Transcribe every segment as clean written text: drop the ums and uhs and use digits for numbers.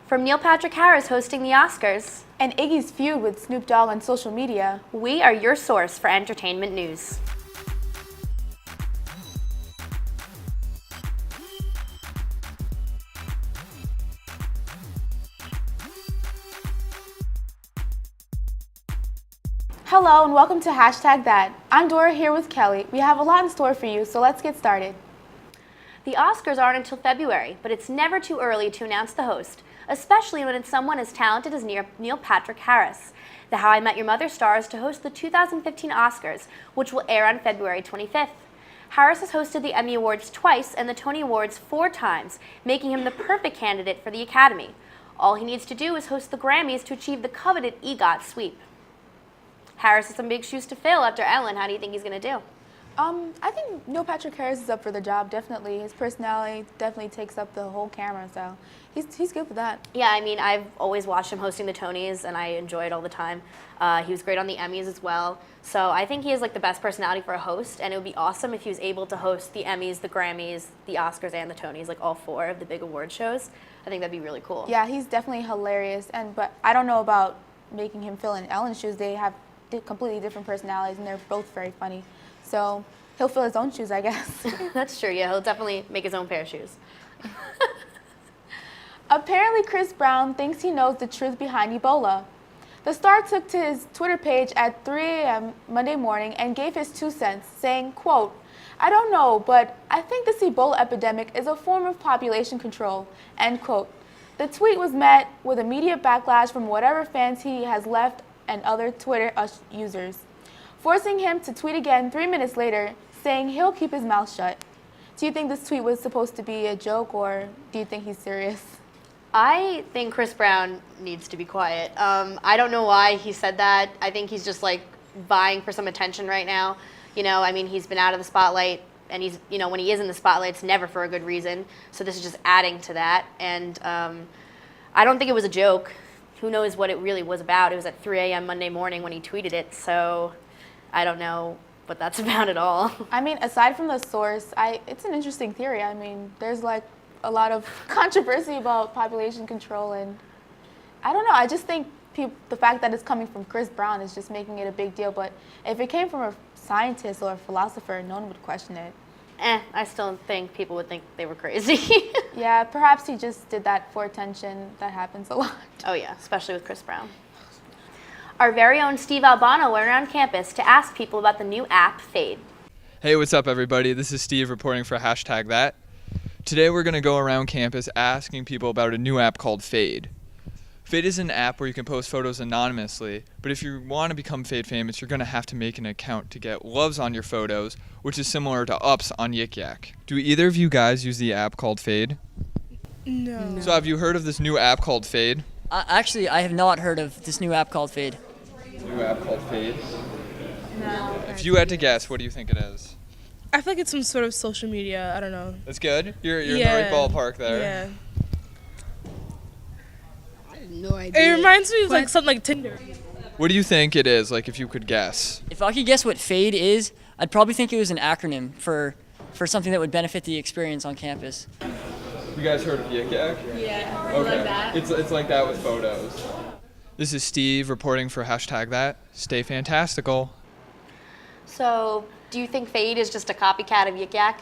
From Neil Patrick Harris hosting the Oscars and Iggy's feud with Snoop Dogg on social media, we are your source for entertainment news. Hello and welcome to #That. I'm Dora here with Kelly. We have a lot in store for you, so let's get started. The Oscars aren't until February, but it's never too early to announce the host, especially when it's someone as talented as Neil Patrick Harris. The How I Met Your Mother star is to host the 2015 Oscars, which will air on February 25th. Harris has hosted the Emmy Awards twice and the Tony Awards 4 times, making him the perfect candidate for the Academy. All he needs to do is host the Grammys to achieve the coveted EGOT sweep. Harris has some big shoes to fill after Ellen. How do you think he's going to do? I think Neil Patrick Harris is up for the job, definitely. His personality definitely takes up the whole camera, so he's good for that. Yeah, I mean, I've always watched him hosting the Tonys, and I enjoy it all the time. He was great on the Emmys as well. So I think he has like the best personality for a host, and it would be awesome if he was able to host the Emmys, the Grammys, the Oscars, and the Tonys, like all 4 of the big award shows. I think that'd be really cool. Yeah, he's definitely hilarious, but I don't know about making him fill in Ellen's shoes. They have completely different personalities, and they're both very funny. So he'll fill his own shoes, I guess. That's true, yeah. He'll definitely make his own pair of shoes. Apparently, Chris Brown thinks he knows the truth behind Ebola. The star took to his Twitter page at 3 a.m. Monday morning and gave his 2 cents, saying, quote, "I don't know, but I think this Ebola epidemic is a form of population control," end quote. The tweet was met with immediate backlash from whatever fans he has left and other Twitter users, forcing him to tweet again 3 minutes later, saying he'll keep his mouth shut. Do you think this tweet was supposed to be a joke, or do you think he's serious? I think Chris Brown needs to be quiet. I don't know why he said that. I think he's just like vying for some attention right now. You know, I mean, he's been out of the spotlight, and he's, you know, when he is in the spotlight, it's never for a good reason. So this is just adding to that. And I don't think it was a joke. Who knows what it really was about? It was at 3 a.m. Monday morning when he tweeted it, so I don't know what that's about at all. I mean, aside from the source, it's an interesting theory. I mean, there's like a lot of controversy about population control, and I don't know. I just think the fact that it's coming from Chris Brown is just making it a big deal, but if it came from a scientist or a philosopher, no one would question it. I still think people would think they were crazy. Yeah, perhaps he just did that for attention. That happens a lot. Oh yeah, especially with Chris Brown. Our very own Steve Albano went around campus to ask people about the new app, Fade. Hey, what's up everybody? This is Steve reporting for #That. Today we're going to go around campus asking people about a new app called Fade. Fade is an app where you can post photos anonymously, but if you want to become Fade famous, you're going to have to make an account to get loves on your photos, which is similar to ups on Yik Yak. Do either of you guys use the app called Fade? No. So have you heard of this new app called Fade? Actually, I have not heard of this new app called Fade. New app called Fade? No. If you had to guess, what do you think it is? I feel like it's some sort of social media. I don't know. That's good? You're in the right ballpark there. Yeah. No idea. It reminds me of like something like Tinder. What do you think it is, like if you could guess? If I could guess what Fade is, I'd probably think it was an acronym for something that would benefit the experience on campus. You guys heard of Yik Yak? Yeah, Okay. like that. It's like that with photos. This is Steve reporting for #That. Stay fantastical. So, do you think Fade is just a copycat of Yik Yak?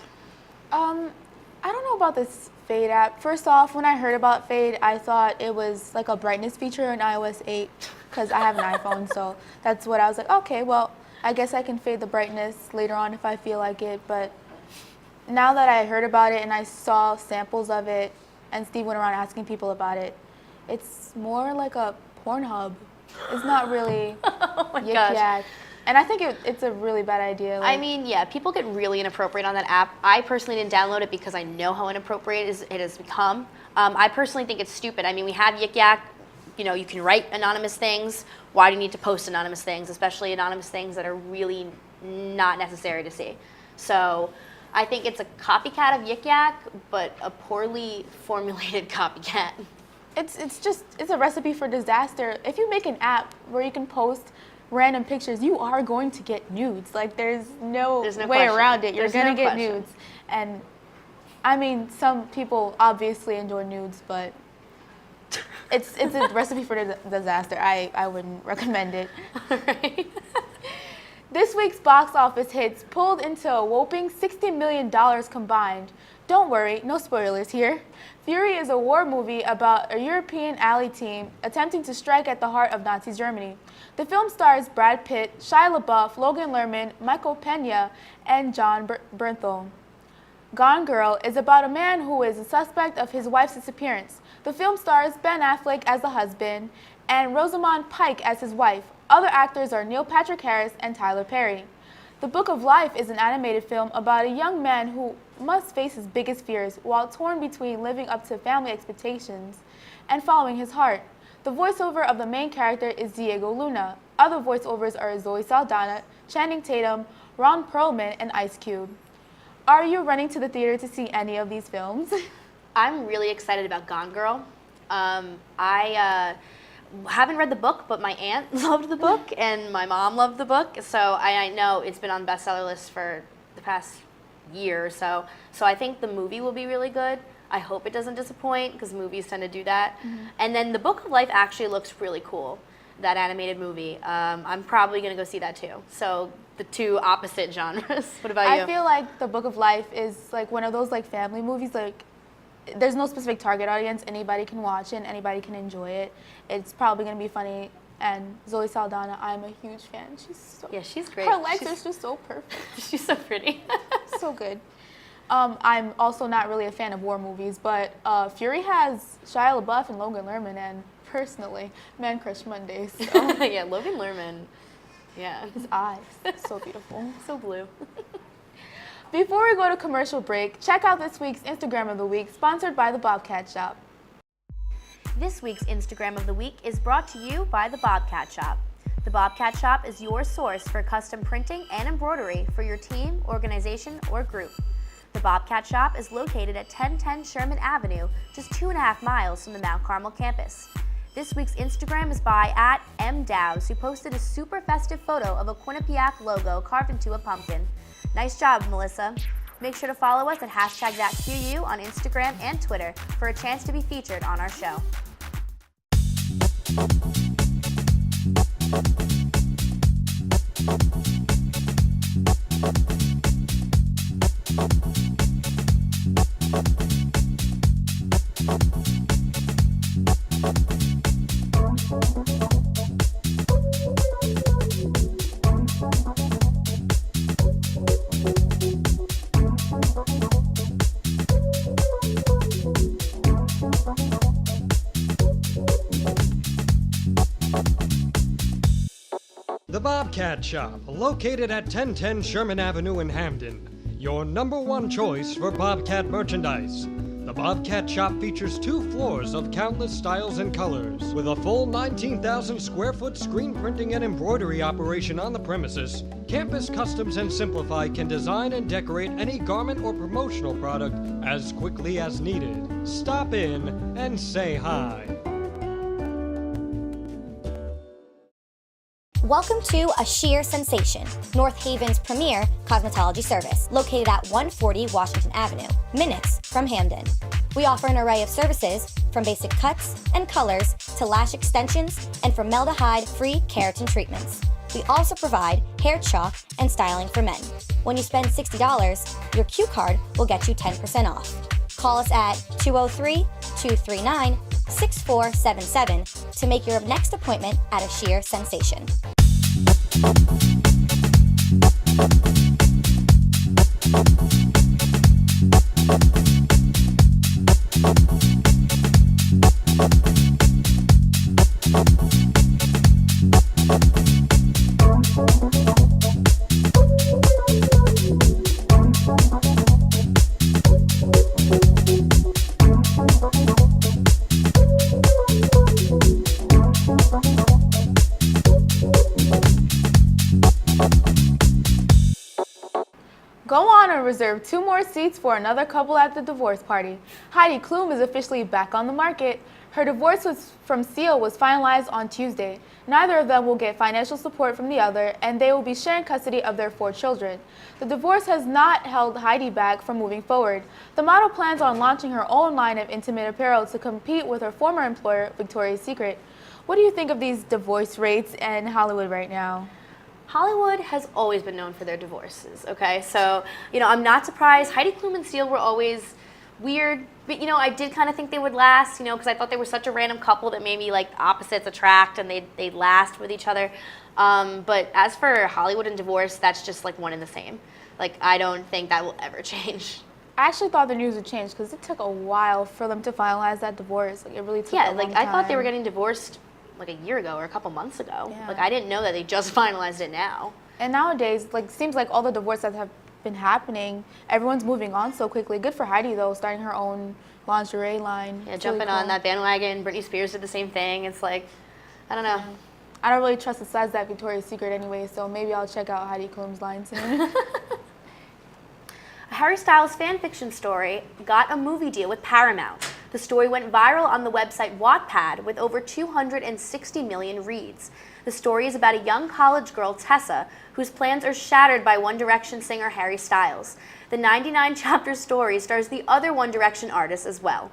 I don't know about this Fade app. First off, when I heard about Fade, I thought it was like a brightness feature in iOS 8 because I have an iPhone, so that's what I was like, okay, well, I guess I can fade the brightness later on if I feel like it, but now that I heard about it and I saw samples of it and Steve went around asking people about it, it's more like a Pornhub. It's not really Oh my Yik gosh. Yak. And I think it's a really bad idea. I mean, yeah, people get really inappropriate on that app. I personally didn't download it because I know how inappropriate it has become. I personally think it's stupid. I mean, we have Yik Yak. You know, you can write anonymous things. Why do you need to post anonymous things, especially anonymous things that are really not necessary to see? So I think it's a copycat of Yik Yak, but a poorly formulated copycat. It's a recipe for disaster. If you make an app where you can post random pictures, you are going to get nudes. Like there's no way question. around it. You're There's gonna no get question. nudes. And I mean, some people obviously enjoy nudes, but It's a recipe for disaster. I wouldn't recommend it. All right. This week's box office hits pulled into a whopping $60 million combined. Don't worry, no spoilers here. Fury is a war movie about a European ally team attempting to strike at the heart of Nazi Germany. The film stars Brad Pitt, Shia LaBeouf, Logan Lerman, Michael Pena, and John Bernthal. Gone Girl is about a man who is a suspect of his wife's disappearance. The film stars Ben Affleck as the husband and Rosamund Pike as his wife. Other actors are Neil Patrick Harris and Tyler Perry. The Book of Life is an animated film about a young man who must face his biggest fears while torn between living up to family expectations and following his heart. The voiceover of the main character is Diego Luna. Other voiceovers are Zoe Saldana, Channing Tatum, Ron Perlman, and Ice Cube. Are you running to the theater to see any of these films? I'm really excited about Gone Girl. I haven't read the book, but my aunt loved the book and my mom loved the book. So I know it's been on bestseller lists for the past year or so. So I think the movie will be really good. I hope it doesn't disappoint because movies tend to do that. Mm-hmm. And then The Book of Life actually looks really cool, that animated movie. I'm probably going to go see that too. So the two opposite genres. What about you? I feel like The Book of Life is like one of those like family movies. Like, there's no specific target audience. Anybody can watch it and anybody can enjoy it. It's probably going to be funny. And Zoe Saldana, I'm a huge fan. She's great. Her legs are just so perfect. She's so pretty. So good. I'm also not really a fan of war movies, but Fury has Shia LaBeouf and Logan Lerman, and personally, Man Crush Mondays. So. Yeah, Logan Lerman. Yeah. His eyes, so beautiful. So blue. Before we go to commercial break, check out this week's Instagram of the Week, sponsored by the Bobcat Shop. This week's Instagram of the Week is brought to you by the Bobcat Shop. The Bobcat Shop is your source for custom printing and embroidery for your team, organization, or group. The Bobcat Shop is located at 1010 Sherman Avenue, just 2.5 miles from the Mount Carmel campus. This week's Instagram is by @mdows, who posted a super festive photo of a Quinnipiac logo carved into a pumpkin. Nice job, Melissa. Make sure to follow us at #thatQU on Instagram and Twitter for a chance to be featured on our show. The Bobcat Shop, located at 1010 Sherman Avenue in Hamden. Your #1 choice for Bobcat merchandise. The Bobcat Shop features 2 floors of countless styles and colors. With a full 19,000 square foot screen printing and embroidery operation on the premises, Campus Customs and Simplify can design and decorate any garment or promotional product as quickly as needed. Stop in and say hi. Welcome to A Sheer Sensation, North Haven's premier cosmetology service, located at 140 Washington Avenue, minutes from Hamden. We offer an array of services, from basic cuts and colors to lash extensions and formaldehyde-free keratin treatments. We also provide hair chalk and styling for men. When you spend $60, your Q card will get you 10% off. Call us at 203-239-6477 to make your next appointment at A Sheer Sensation. Go on and reserve 2 more seats for another couple at the divorce party. Heidi Klum is officially back on the market. Her divorce from Seal was finalized on Tuesday. Neither of them will get financial support from the other, and they will be sharing custody of their 4 children. The divorce has not held Heidi back from moving forward. The model plans on launching her own line of intimate apparel to compete with her former employer, Victoria's Secret. What do you think of these divorce rates in Hollywood right now? Hollywood has always been known for their divorces, okay? So, I'm not surprised. Heidi Klum and Seal were always weird, but, I did kind of think they would last, because I thought they were such a random couple that maybe, like, opposites attract and they'd last with each other. But as for Hollywood and divorce, that's just, like, one and the same. Like, I don't think that will ever change. I actually thought the news would change because it took a while for them to finalize that divorce. Like, it really took a long time. I thought they were getting divorced like a year ago or a couple months ago. Yeah. Like, I didn't know that they just finalized it now. And nowadays, like, seems like all the divorces that have been happening, everyone's moving on so quickly. Good for Heidi, though, starting her own lingerie line. Yeah, It's jumping really cool. on that bandwagon. Britney Spears did the same thing. It's like, I don't know. I don't really trust the size of that Victoria's Secret anyway, so maybe I'll check out Heidi Klum's line soon. A Harry Styles fan fiction story got a movie deal with Paramount. The story went viral on the website Wattpad with over 260 million reads. The story is about a young college girl, Tessa, whose plans are shattered by One Direction singer Harry Styles. The 99-chapter story stars the other One Direction artist as well.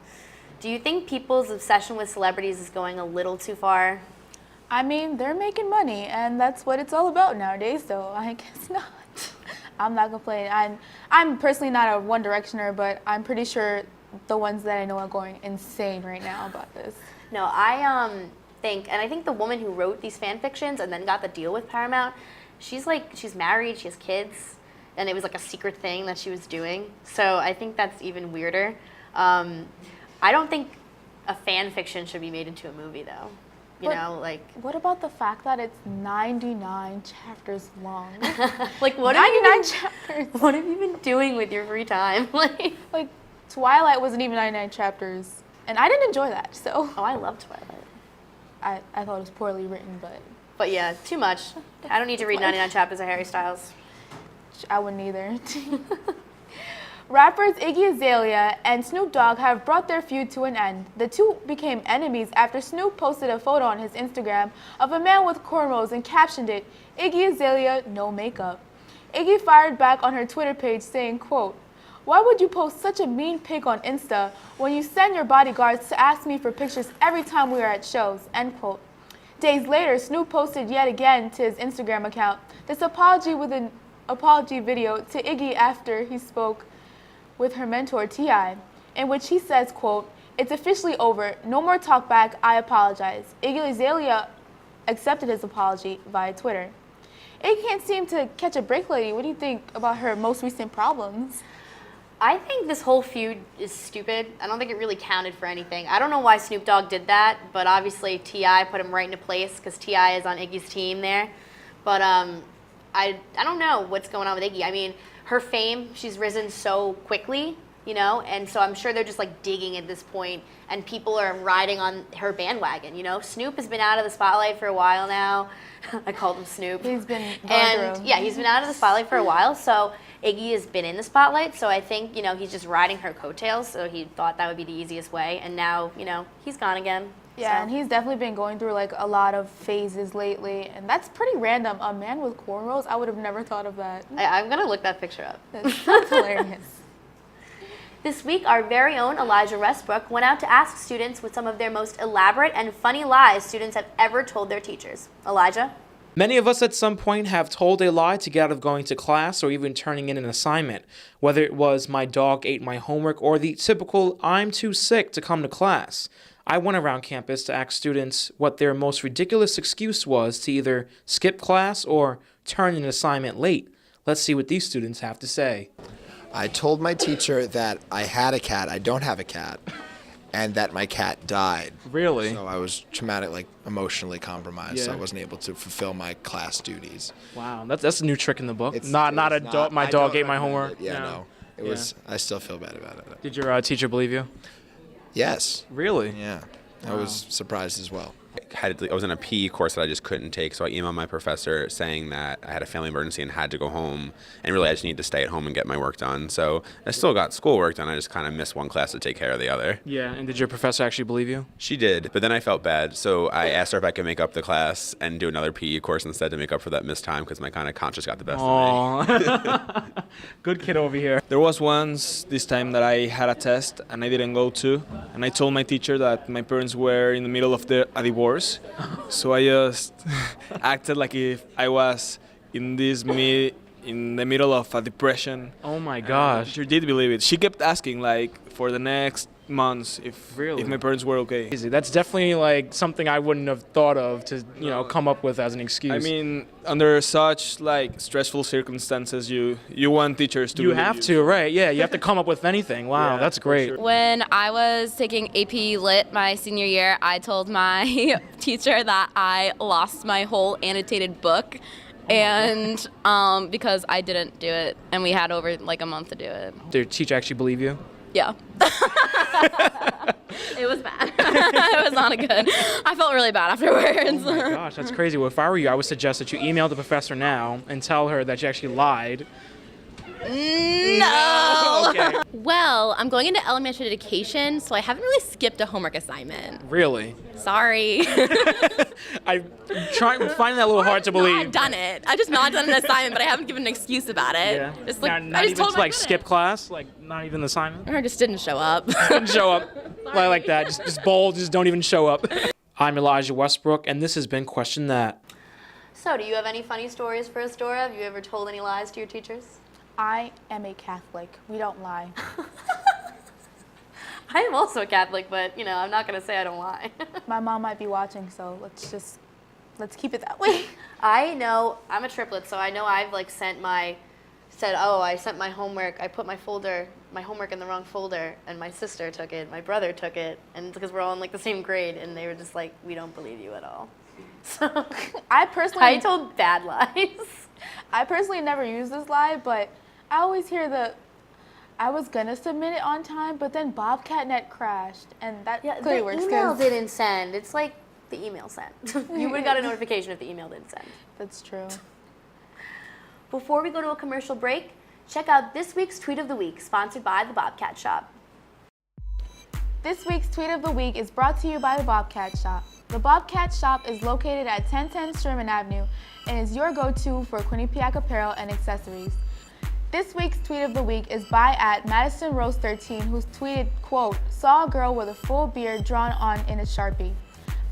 Do you think people's obsession with celebrities is going a little too far? I mean, they're making money, and that's what it's all about nowadays, so I guess not. I'm not complaining. I'm personally not a One Directioner, but I'm pretty sure the ones that I know are going insane right now about this. No, I think the woman who wrote these fan fictions and then got the deal with Paramount, she's married, she has kids, and it was like a secret thing that she was doing. So I think that's even weirder. I don't think a fan fiction should be made into a movie, though. What about the fact that it's 99 chapters long? Like, what 99 chapters. What have you been doing with your free time? Like, Twilight wasn't even 99 chapters, and I didn't enjoy that, so. Oh, I love Twilight. I thought it was poorly written, But yeah, too much. I don't need to read 99 chapters of Harry Styles. I wouldn't either. Rappers Iggy Azalea and Snoop Dogg have brought their feud to an end. The two became enemies after Snoop posted a photo on his Instagram of a man with cornrows and captioned it, "Iggy Azalea, no makeup." Iggy fired back on her Twitter page saying, quote, "Why would you post such a mean pic on Insta when you send your bodyguards to ask me for pictures every time we are at shows?" End quote. Days later, Snoop posted yet again to his Instagram account this apology with an apology video to Iggy after he spoke with her mentor T.I., in which he says, quote, "It's officially over. No more talk back. I apologize." Iggy Azalea accepted his apology via Twitter. Iggy can't seem to catch a break lately. What do you think about her most recent problems? I think this whole feud is stupid. I don't think it really counted for anything. I don't know why Snoop Dogg did that, but obviously T.I. put him right into place because T.I. is on Iggy's team there. But I don't know what's going on with Iggy. I mean, her fame, she's risen so quickly, and so I'm sure they're just like digging at this point, and people are riding on her bandwagon, Snoop has been out of the spotlight for a while now. I called him Snoop. He's been he's been out of the spotlight for a while, so Iggy has been in the spotlight, so I think, he's just riding her coattails, so he thought that would be the easiest way, and now, he's gone again. Yeah, so. And he's definitely been going through like a lot of phases lately, and that's pretty random. A man with cornrows, I would have never thought of that. I'm going to look that picture up. That's hilarious. This week, our very own Elijah Westbrook went out to ask students what some of their most elaborate and funny lies students have ever told their teachers. Elijah? Many of us at some point have told a lie to get out of going to class or even turning in an assignment, whether it was "my dog ate my homework" or the typical "I'm too sick to come to class." I went around campus to ask students what their most ridiculous excuse was to either skip class or turn in an assignment late. Let's see what these students have to say. I told my teacher that I had a cat, I don't have a cat, and that my cat died. Really? So I was emotionally compromised, so I Yeah. wasn't able to fulfill my class duties. Wow, that's a new trick in the book. It's My I dog don't ate my recommend homework. it. Yeah, no. It was. I still feel bad about it. Did your teacher believe you? Yes. Really? Yeah. I was surprised as well. I was in a PE course that I just couldn't take, so I emailed my professor saying that I had a family emergency and had to go home, and really I just needed to stay at home and get my work done. So I still got schoolwork done, I just kind of missed one class to take care of the other. Yeah, and did your professor actually believe you? She did, but then I felt bad, so I asked her if I could make up the class and do another PE course instead to make up for that missed time, because my kind of conscience got the best of me. Good kid over here. There was once this time that I had a test and I didn't go to, and I told my teacher that my parents were in the middle of a divorce. So I just acted like if I was in the middle of a depression. Oh my gosh. The teacher did believe it. She kept asking like for the next months if my parents were okay. That's definitely like something I wouldn't have thought of to come up with as an excuse. I mean, under such like stressful circumstances, you want teachers to. You have to, right? Yeah, you have to come up with anything. Wow, that's great. Sure. When I was taking AP Lit my senior year, I told my teacher that I lost my whole annotated book. And because I didn't do it, and we had over like a month to do it. Did your teacher actually believe you? Yeah. It was bad. It was not good. I felt really bad afterwards. Oh my gosh, that's crazy. Well, if I were you, I would suggest that you email the professor now and tell her that you actually lied. No. Okay. Well, I'm going into elementary education, so I haven't really skipped a homework assignment. Really? Sorry. I'm finding that a little hard to believe. I've done it. I've just not done an assignment, but I haven't given an excuse about it. Yeah. Just like, not I just even told to like skip class, like not even the assignment. Or I just didn't show up. Didn't show up. Like that. Just bold. Just don't even show up. I'm Elijah Westbrook, and this has been Question That. So, do you have any funny stories for us, Dora? Have you ever told any lies to your teachers? I am a Catholic. We don't lie. I am also a Catholic, but, I'm not going to say I don't lie. My mom might be watching, so let's keep it that way. I know, I'm a triplet, so I know I've sent my homework, I put my homework in the wrong folder, and my sister took it, my brother took it, and because we're all in the same grade, and they were just like, we don't believe you at all. So I told bad lies. I personally never used this lie, but I always hear I was gonna submit it on time, but then BobcatNet crashed, and that clearly works. The email didn't send. It's like the email sent. You would have got a notification if the email didn't send. That's true. Before we go to a commercial break, check out this week's Tweet of the Week, sponsored by the Bobcat Shop. This week's Tweet of the Week is brought to you by the Bobcat Shop. The Bobcat Shop is located at 1010 Sherman Avenue and is your go-to for Quinnipiac apparel and accessories. This week's Tweet of the Week is by @MadisonRose13, who's tweeted, quote, saw a girl with a full beard drawn on in a Sharpie.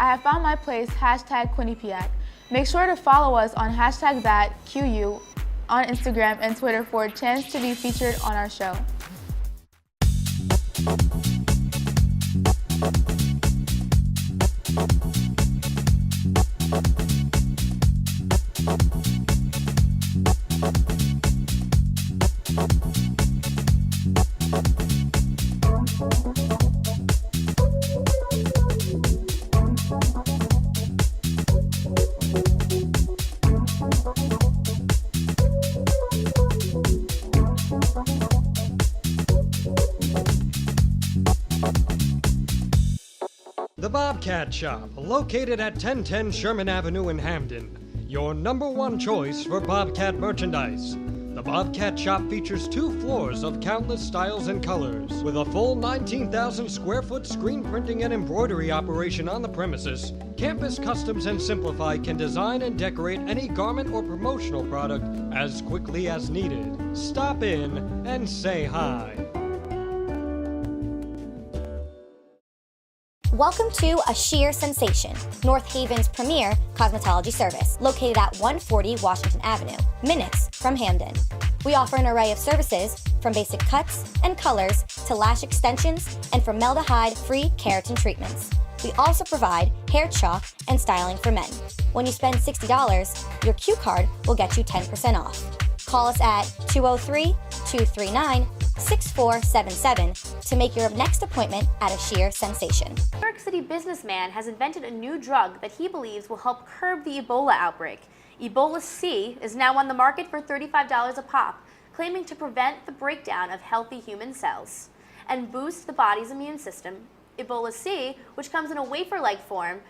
I have found my place, #Quinnipiac. Make sure to follow us on #ThatQU on Instagram and Twitter for a chance to be featured on our show. The Bobcat Shop, located at 1010 Sherman Avenue in Hamden. Your #1 choice for Bobcat merchandise. The Bobcat Shop features 2 floors of countless styles and colors. With a full 19,000 square foot screen printing and embroidery operation on the premises, Campus Customs and Simplify can design and decorate any garment or promotional product as quickly as needed. Stop in and say hi. Welcome to A Sheer Sensation, North Haven's premier cosmetology service, located at 140 Washington Avenue, minutes from Hamden. We offer an array of services, from basic cuts and colors to lash extensions and formaldehyde-free keratin treatments. We also provide hair chalk and styling for men. When you spend $60, your Q card will get you 10% off. Call us at 203-239-6477 to make your next appointment at A Sheer Sensation. New York City businessman has invented a new drug that he believes will help curb the Ebola outbreak. Ebola C is now on the market for $35 a pop, claiming to prevent the breakdown of healthy human cells and boost the body's immune system. Ebola C, which comes in a wafer-like form,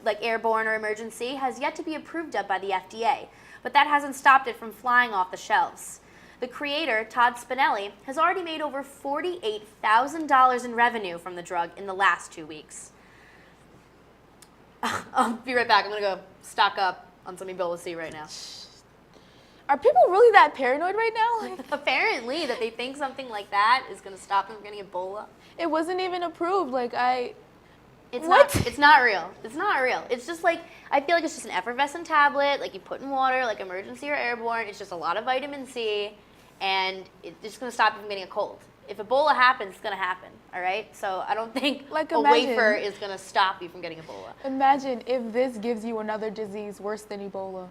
like airborne or emergency, has yet to be approved of by the FDA, but that hasn't stopped it from flying off the shelves. The creator, Todd Spinelli, has already made over $48,000 in revenue from the drug in the last 2 weeks. I'll be right back. I'm going to go stock up on some Ebola C right now. Are people really that paranoid right now? Like, apparently, that they think something like that is going to stop them from getting Ebola. It wasn't even approved. Like, It's not real. It's not real. It's just like, I feel like it's just an effervescent tablet, like you put in water, like emergency or airborne. It's just a lot of vitamin C, and it's just going to stop you from getting a cold. If Ebola happens, it's going to happen, all right? So I don't think a wafer is going to stop you from getting Ebola. Imagine if this gives you another disease worse than Ebola.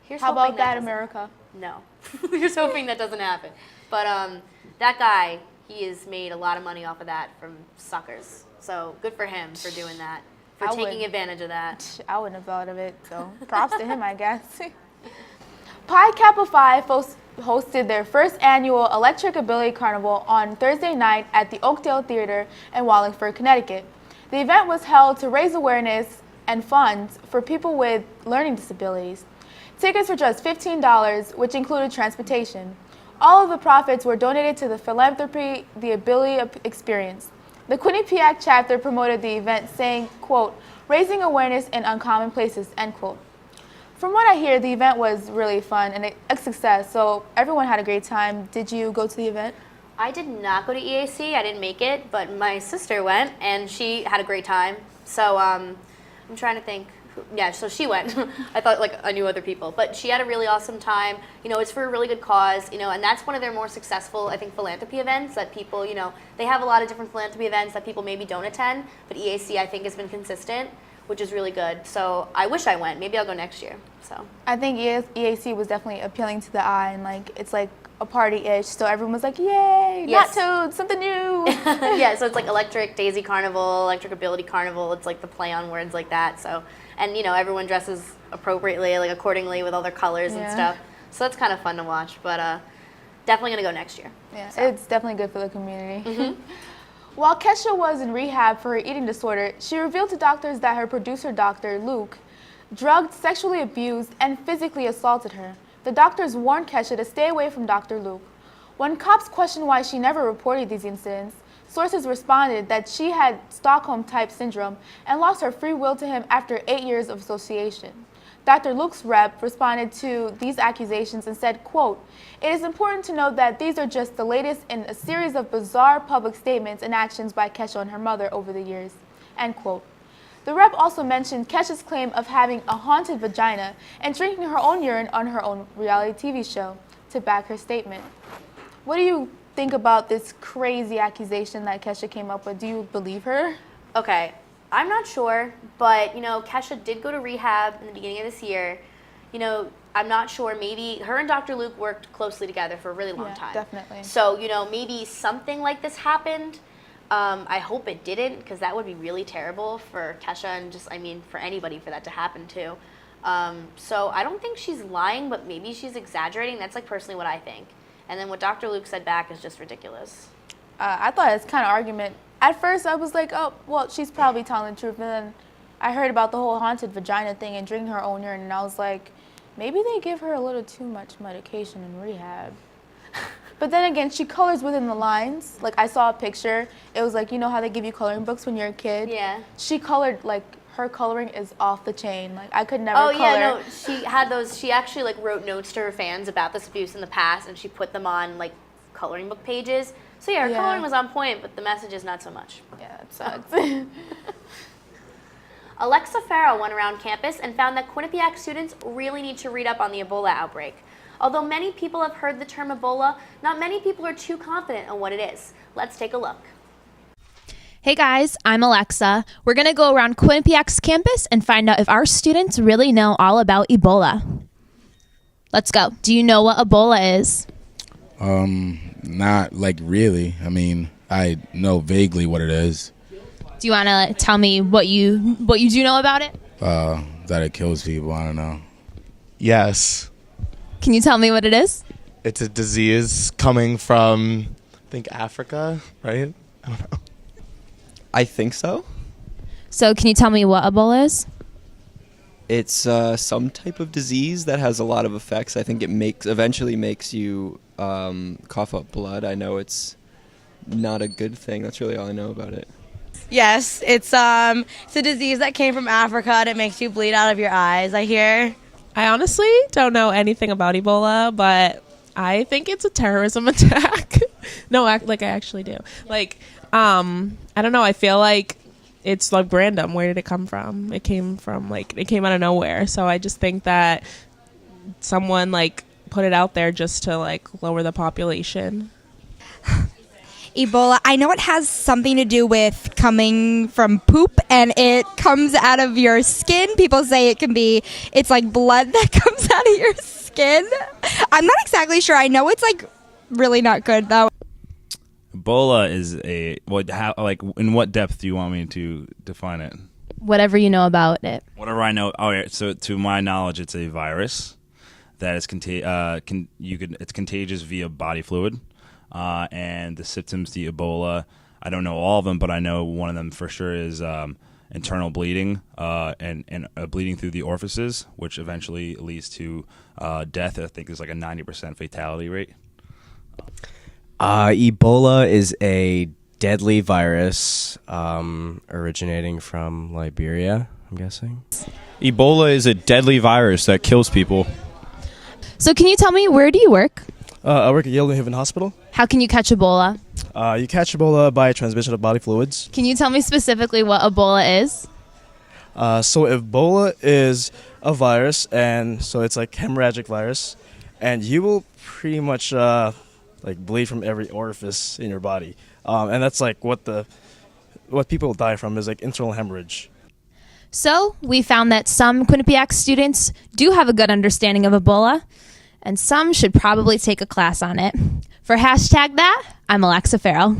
Here's How about that, America? No. Here's hoping that doesn't happen. But that guy, he has made a lot of money off of that from suckers. So good for him for doing that, for taking advantage of that. I wouldn't have thought of it, so props to him, I guess. Pi Kappa Phi hosted their first annual Electric Ability Carnival on Thursday night at the Oakdale Theater in Wallingford, Connecticut. The event was held to raise awareness and funds for people with learning disabilities. Tickets were just $15, which included transportation. All of the profits were donated to the philanthropy, the Ability Experience. The Quinnipiac chapter promoted the event, saying, quote, raising awareness in uncommon places, end quote. From what I hear, the event was really fun and a success, so everyone had a great time. Did you go to the event? I did not go to EAC. I didn't make it, but my sister went, and she had a great time. So I'm trying to think. Yeah, so she went. I thought like I knew other people, but she had a really awesome time. You know, it's for a really good cause, you know, and that's one of their more successful, I think, philanthropy events that people, you know, they have a lot of different philanthropy events that people maybe don't attend, but EAC I think has been consistent, which is really good. So I wish I went. Maybe I'll go next year. So I think EAC was definitely appealing to the eye, and like it's like a party-ish, so everyone was like, yay, yes. Not Toad, something new. Yeah, so it's like Electric Daisy Carnival, Electric Ability Carnival. It's like the play on words like that. So, and you know, everyone dresses appropriately, like accordingly with all their colors and stuff. So that's kind of fun to watch, but definitely gonna go next year. Yeah, so. It's definitely good for the community. Mm-hmm. While Kesha was in rehab for her eating disorder, she revealed to doctors that her producer, Dr. Luke, drugged, sexually abused, and physically assaulted her. The doctors warned Kesha to stay away from Dr. Luke. When cops questioned why she never reported these incidents, sources responded that she had Stockholm-type syndrome and lost her free will to him after 8 years of association. Dr. Luke's rep responded to these accusations and said, quote, it is important to note that these are just the latest in a series of bizarre public statements and actions by Kesha and her mother over the years, end quote. The rep also mentioned Kesha's claim of having a haunted vagina and drinking her own urine on her own reality TV show to back her statement. What do you think about this crazy accusation that Kesha came up with? Do you believe her? Okay, I'm not sure, but you know, Kesha did go to rehab in the beginning of this year. You know, I'm not sure, maybe her and Dr. Luke worked closely together for a really long time. Definitely. So, you know, maybe something like this happened. I hope it didn't, because that would be really terrible for Kesha and just, I mean, for anybody for that to happen to. So I don't think she's lying, but maybe she's exaggerating. That's like personally what I think. And then what Dr. Luke said back is just ridiculous. I thought it's kind of argument. At first I was like, oh, well, she's probably telling the truth. And then I heard about the whole haunted vagina thing and drinking her own urine, and I was like, maybe they give her a little too much medication in rehab. But then again, she colors within the lines. Like, I saw a picture. It was like, you know how they give you coloring books when you're a kid? Yeah. She colored, like, her coloring is off the chain. Like, I could never color. Oh, yeah, no, she had those, she actually, like, wrote notes to her fans about this abuse in the past, and she put them on, like, coloring book pages. So, yeah, her coloring was on point, but the messages not so much. Yeah, it sucks. Alexa Farrow went around campus and found that Quinnipiac students really need to read up on the Ebola outbreak. Although many people have heard the term Ebola, not many people are too confident on what it is. Let's take a look. Hey guys, I'm Alexa. We're going to go around Quinnipiac's campus and find out if our students really know all about Ebola. Let's go. Do you know what Ebola is? Not like really. I mean, I know vaguely what it is. Do you want to tell me what you do know about it? That it kills people. I don't know. Yes. Can you tell me what it is? It's a disease coming from, I think, Africa, right? I don't know. I think so. So can you tell me what Ebola is? It's some type of disease that has a lot of effects. I think it eventually makes you cough up blood. I know it's not a good thing. That's really all I know about it. Yes, it's a disease that came from Africa and it makes you bleed out of your eyes, I hear. I honestly don't know anything about Ebola, but I think it's a terrorism attack. No, I actually do. I don't know. I feel like it's like random. Where did it come from? It came out of nowhere. So I just think that someone put it out there just to lower the population. Ebola, I know it has something to do with coming from poop and it comes out of your skin. People say it's like blood that comes out of your skin. I'm not exactly sure. I know it's really not good though. Ebola is in what depth do you want me to define it? Whatever you know about it. Whatever I know. Oh, yeah. So to my knowledge, it's a virus that is it's contagious via body fluid. And the symptoms to Ebola, I don't know all of them, but I know one of them for sure is internal bleeding and bleeding through the orifices, which eventually leads to death. I think there's a 90% fatality rate. Ebola is a deadly virus originating from Liberia, I'm guessing. Ebola is a deadly virus that kills people. So can you tell me, where do you work? I work at Yale New Haven Hospital. How can you catch Ebola? You catch Ebola by transmission of body fluids. Can you tell me specifically what Ebola is? So Ebola is a virus, and so it's hemorrhagic virus, and you will pretty much bleed from every orifice in your body, and that's what people die from is internal hemorrhage. So we found that some Quinnipiac students do have a good understanding of Ebola, and some should probably take a class on it. For #that, I'm Alexa Farrell.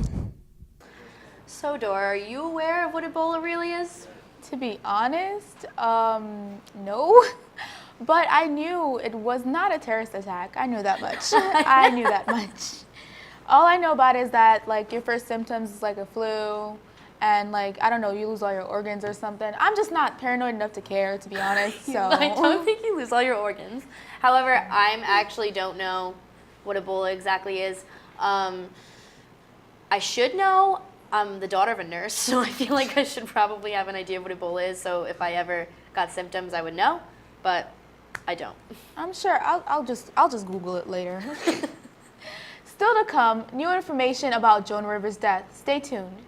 So, Dora, are you aware of what Ebola really is? To be honest, no. But I knew it was not a terrorist attack. I knew that much. I knew that much. All I know about it is that your first symptoms is a flu, and I don't know, you lose all your organs or something. I'm just not paranoid enough to care, to be honest. So I don't think you lose all your organs. However, I actually don't know what Ebola exactly is. I should know. I'm the daughter of a nurse, so I feel like I should probably have an idea of what Ebola is. So if I ever got symptoms, I would know, but I don't. I'm sure I'll just Google it later. Still to come, new information about Joan Rivers' death. Stay tuned.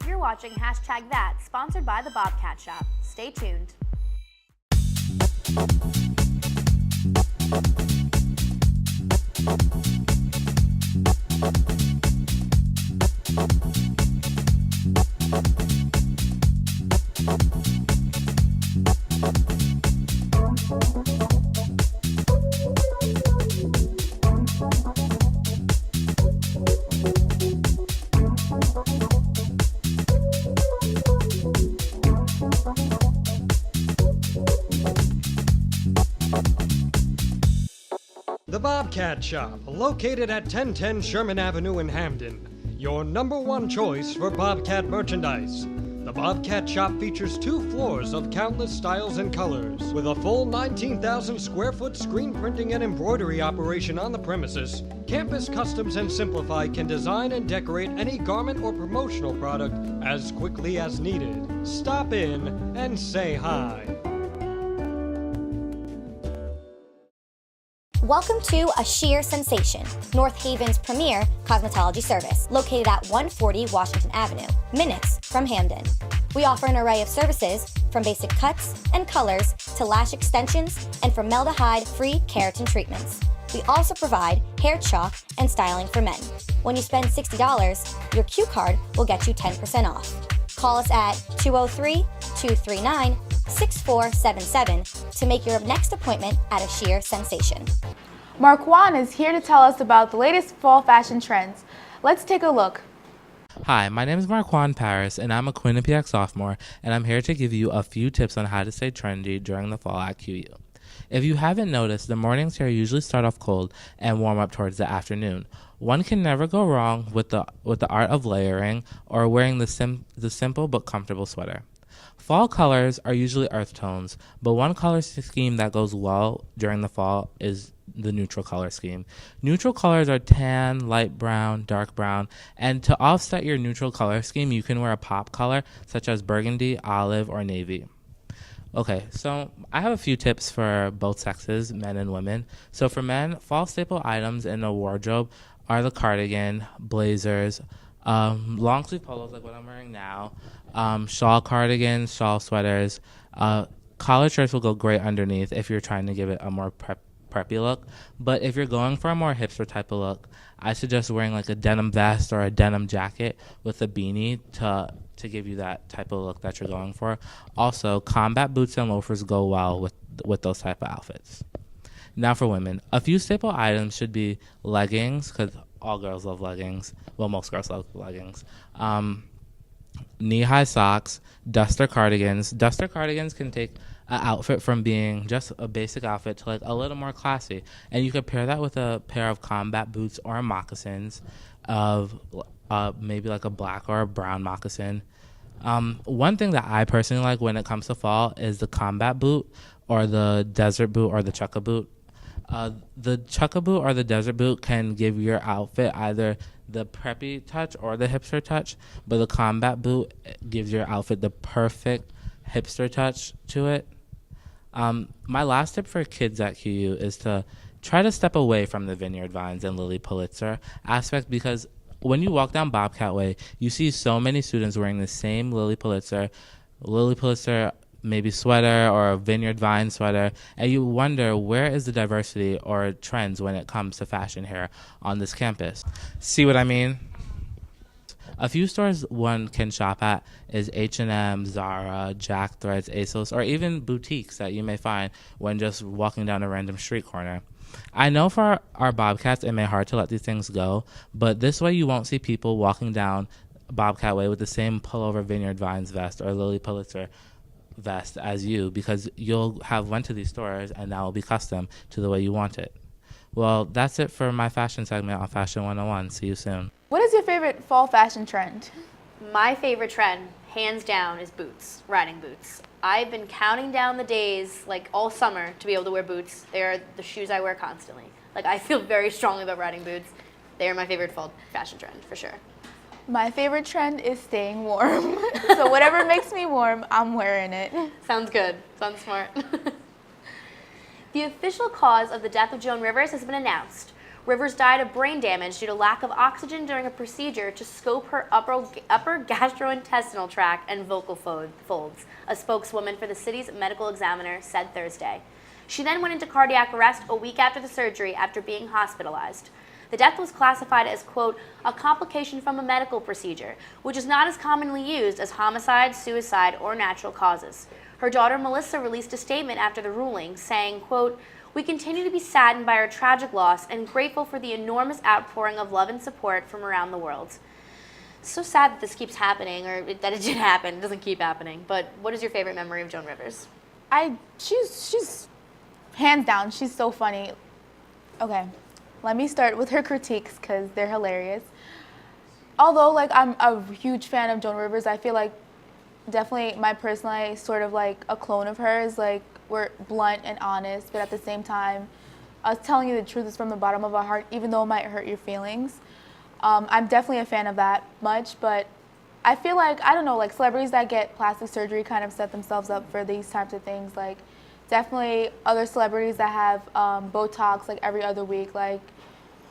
You're watching #that, sponsored by the Bobcat Shop. Stay tuned. The Bobcat Shop, located at 1010 Sherman Avenue in Hamden. Your #1 choice for Bobcat merchandise. The Bobcat Shop features 2 floors of countless styles and colors. With a full 19,000 square foot screen printing and embroidery operation on the premises, Campus Customs and Simplify can design and decorate any garment or promotional product as quickly as needed. Stop in and say hi. Welcome to A Sheer Sensation, North Haven's premier cosmetology service, located at 140 Washington Avenue, minutes from Hamden. We offer an array of services, from basic cuts and colors to lash extensions and formaldehyde-free keratin treatments. We also provide hair chalk and styling for men. When you spend $60, your Q card will get you 10% off. Call us at 203-239-6477 to make your next appointment at A Sheer Sensation. Marquand is here to tell us about the latest fall fashion trends. Let's take a look. Hi, my name is Marquand Paris, and I'm a Quinnipiac sophomore, and I'm here to give you a few tips on how to stay trendy during the fall at QU. If you haven't noticed, the mornings here usually start off cold and warm up towards the afternoon. One can never go wrong with the art of layering or wearing the simple but comfortable sweater. Fall colors are usually earth tones, but one color scheme that goes well during the fall is the neutral color scheme. Neutral colors are tan, light brown, dark brown, and to offset your neutral color scheme, you can wear a pop color such as burgundy, olive, or navy. Okay, so I have a few tips for both sexes, men and women. So for men, fall staple items in a wardrobe are the cardigan, blazers, long sleeve polos like what I'm wearing now, shawl cardigans, shawl sweaters. Collared shirts will go great underneath if you're trying to give it a more preppy look. But if you're going for a more hipster type of look, I suggest wearing like a denim vest or a denim jacket with a beanie to give you that type of look that you're going for. Also, combat boots and loafers go well with those type of outfits. Now for women, a few staple items should be leggings, because all girls love leggings. Well, most girls love leggings. Knee-high socks, duster cardigans. Duster cardigans can take an outfit from being just a basic outfit to like a little more classy. And you could pair that with a pair of combat boots or moccasins of maybe like a black or a brown moccasin. One thing that I personally like when it comes to fall is the combat boot or the desert boot or the chukka boot. The chukka boot or the desert boot can give your outfit either the preppy touch or the hipster touch, but the combat boot gives your outfit the perfect hipster touch to it. My last tip for kids at QU is to try to step away from the Vineyard Vines and Lilly Pulitzer aspect, because when you walk down Bobcat Way, you see so many students wearing the same Lilly Pulitzer maybe sweater or a Vineyard Vine sweater, and you wonder where is the diversity or trends when it comes to fashion here on this campus. See what I mean? A few stores one can shop at is H&M, Zara, Jack Threads, ASOS, or even boutiques that you may find when just walking down a random street corner. I know for our Bobcats it may be hard to let these things go, but this way you won't see people walking down Bobcat Way with the same pullover Vineyard Vines vest or Lilly Pulitzer vest as you, because you'll have went to these stores and that will be custom to the way you want it. Well, that's it for my fashion segment on Fashion 101. See you soon. What is your favorite fall fashion trend? My favorite trend, hands down, is boots, riding boots. I've been counting down the days, like all summer, to be able to wear boots. They're the shoes I wear constantly. Like, I feel very strongly about riding boots. They are my favorite fall fashion trend, for sure. My favorite trend is staying warm. So whatever makes me warm, I'm wearing it. Sounds good. Sounds smart. The official cause of the death of Joan Rivers has been announced. Rivers died of brain damage due to lack of oxygen during a procedure to scope her upper gastrointestinal tract and vocal folds, a spokeswoman for the city's medical examiner said Thursday. She then went into cardiac arrest a week after the surgery after being hospitalized. The death was classified as, quote, a complication from a medical procedure, which is not as commonly used as homicide, suicide, or natural causes. Her daughter, Melissa, released a statement after the ruling, saying, quote, we continue to be saddened by our tragic loss and grateful for the enormous outpouring of love and support from around the world. It's so sad that this keeps happening, or that it did happen. It doesn't keep happening. But what is your favorite memory of Joan Rivers? She's hands down, she's so funny. Okay. Let me start with her critiques because they're hilarious. Although, like, I'm a huge fan of Joan Rivers, I feel like definitely my personally sort of like a clone of hers. Like, we're blunt and honest, but at the same time, us telling you the truth is from the bottom of our heart, even though it might hurt your feelings. I'm definitely a fan of that much, but I feel like, I don't know, like celebrities that get plastic surgery kind of set themselves up for these types of things. Like, definitely other celebrities that have Botox like every other week, like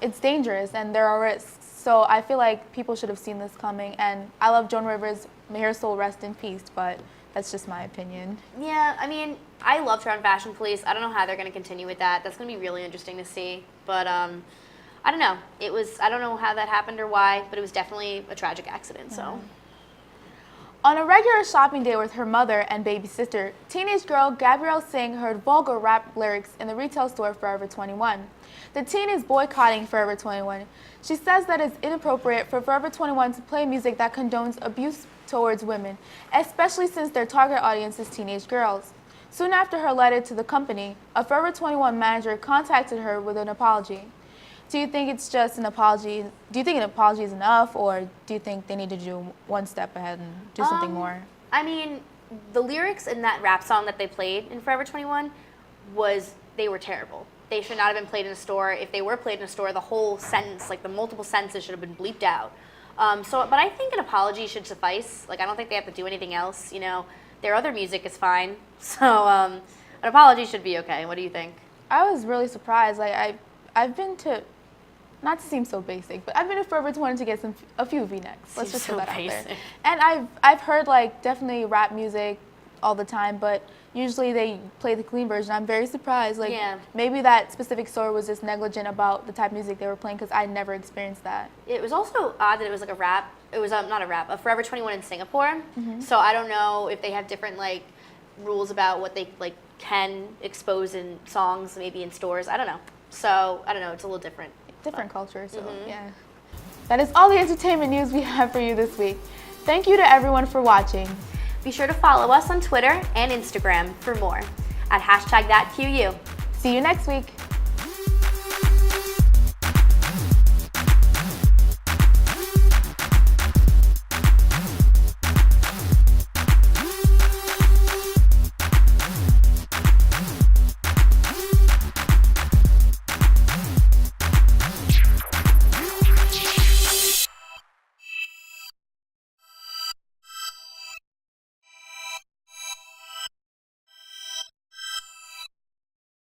it's dangerous and there are risks. So I feel like people should have seen this coming, and I love Joan Rivers, may her soul rest in peace, but that's just my opinion. Yeah, I mean, I loved her on Fashion Police. I don't know how they're going to continue with that. That's going to be really interesting to see. But I don't know. I don't know how that happened or why, but it was definitely a tragic accident, so. On a regular shopping day with her mother and baby sister, teenage girl Gabrielle Singh heard vulgar rap lyrics in the retail store Forever 21. The teen is boycotting Forever 21. She says that it's inappropriate for Forever 21 to play music that condones abuse towards women, especially since their target audience is teenage girls. Soon after her letter to the company, a Forever 21 manager contacted her with an apology. Do you think it's just an apology? Do you think an apology is enough, or do you think they need to do one step ahead and do something more? I mean, the lyrics in that rap song that they played in Forever 21 they were terrible. They should not have been played in a store. If they were played in a store, the whole sentence, like the multiple sentences, should have been bleeped out. But I think an apology should suffice. Like, I don't think they have to do anything else. You know, their other music is fine. So an apology should be okay. What do you think? I was really surprised. Like, I've been to, not to seem so basic, but I've been to Forever 21 to get a few V-necks. Let's just put that out there. And I've heard like definitely rap music all the time, but usually they play the clean version. I'm very surprised. Like, maybe that specific store was just negligent about the type of music they were playing, because I never experienced that. It was also odd that it was like a rap. It was not a rap, a Forever 21 in Singapore. So I don't know if they have different like rules about what they like can expose in songs, maybe in stores. I don't know. So I don't know. It's a little different. Different culture. So yeah. That is all the entertainment news we have for you this week. Thank you to everyone for watching. Be sure to follow us on Twitter and Instagram for more at #ThatQU. See you next week.